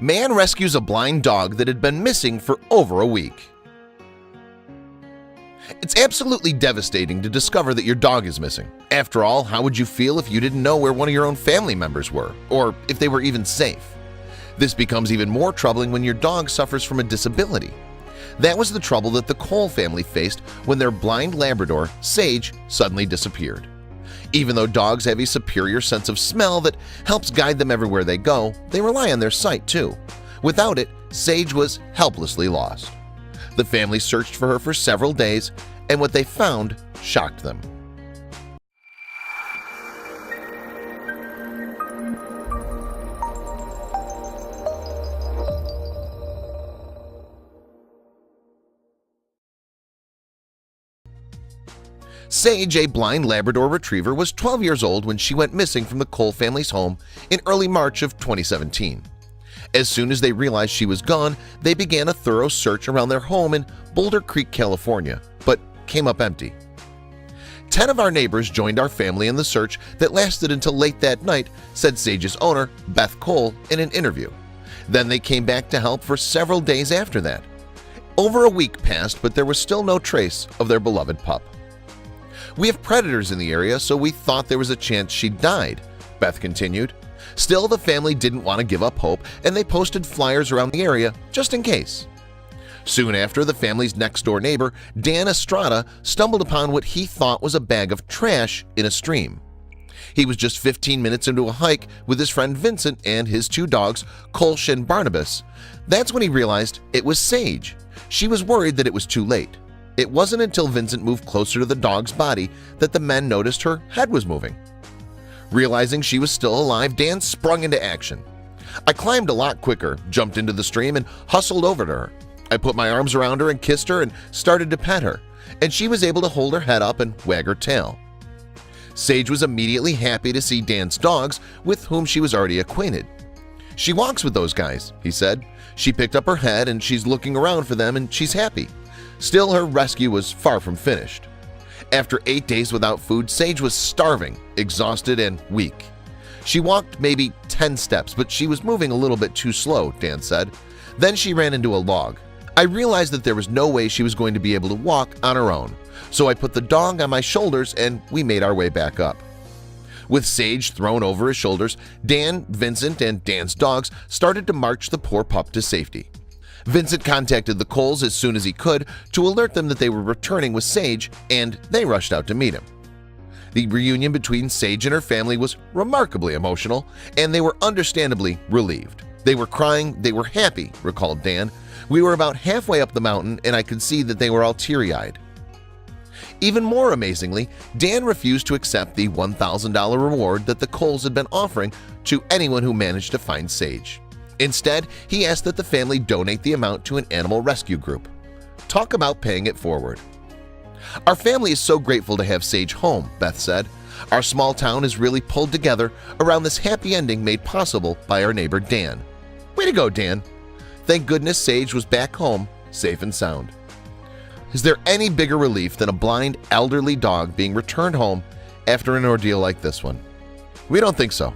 Man rescues a blind dog that had been missing for over a week. It's absolutely devastating to discover that your dog is missing. After all, how would you feel if you didn't know where one of your own family members were, or if they were even safe? This becomes even more troubling when your dog suffers from a disability. That was the trouble that the Cole family faced when their blind Labrador, Sage, suddenly disappeared. Even though dogs have a superior sense of smell that helps guide them everywhere they go, they rely on their sight too. Without it, Sage was helplessly lost. The family searched for her for several days, and what they found shocked them. Sage, a blind Labrador retriever, was 12 years old when she went missing from the Cole family's home in early March of 2017. As soon as they realized she was gone, they began a thorough search around their home in Boulder Creek, California, but came up empty. 10 of our neighbors joined our family in the search that lasted until late that night, said Sage's owner, Beth Cole, in an interview. Then they came back to help for several days after that. Over a week passed, but there was still no trace of their beloved pup. "We have predators in the area, so we thought there was a chance she died," Beth continued. Still, the family didn't want to give up hope, and they posted flyers around the area just in case. Soon after, the family's next-door neighbor, Dan Estrada, stumbled upon what he thought was a bag of trash in a stream. He was just 15 minutes into a hike with his friend Vincent and his 2 dogs, Kolsch and Barnabas. That's when he realized it was Sage. She was worried that it was too late. It wasn't until Vincent moved closer to the dog's body that the men noticed her head was moving. Realizing she was still alive, Dan sprung into action. I climbed a lot quicker, jumped into the stream, and hustled over to her. I put my arms around her and kissed her and started to pet her, and she was able to hold her head up and wag her tail. Sage was immediately happy to see Dan's dogs, with whom she was already acquainted. "She walks with those guys," he said. "She picked up her head and she's looking around for them and she's happy." Still, her rescue was far from finished. After 8 days without food, Sage was starving, exhausted, and weak. She walked maybe 10 steps, but she was moving a little bit too slow, Dan said. Then she ran into a log. "I realized that there was no way she was going to be able to walk on her own, so I put the dog on my shoulders and we made our way back up." With Sage thrown over his shoulders, Dan, Vincent, and Dan's dogs started to march the poor pup to safety. Vincent contacted the Coles as soon as he could to alert them that they were returning with Sage, and they rushed out to meet him. The reunion between Sage and her family was remarkably emotional, and they were understandably relieved. "They were crying, they were happy," recalled Dan. "We were about halfway up the mountain, and I could see that they were all teary-eyed." Even more amazingly, Dan refused to accept the $1,000 reward that the Coles had been offering to anyone who managed to find Sage. Instead, he asked that the family donate the amount to an animal rescue group. Talk about paying it forward. "Our family is so grateful to have Sage home," Beth said. "Our small town is really pulled together around this happy ending made possible by our neighbor Dan." Way to go, Dan. Thank goodness Sage was back home, safe and sound. Is there any bigger relief than a blind, elderly dog being returned home after an ordeal like this one? We don't think so.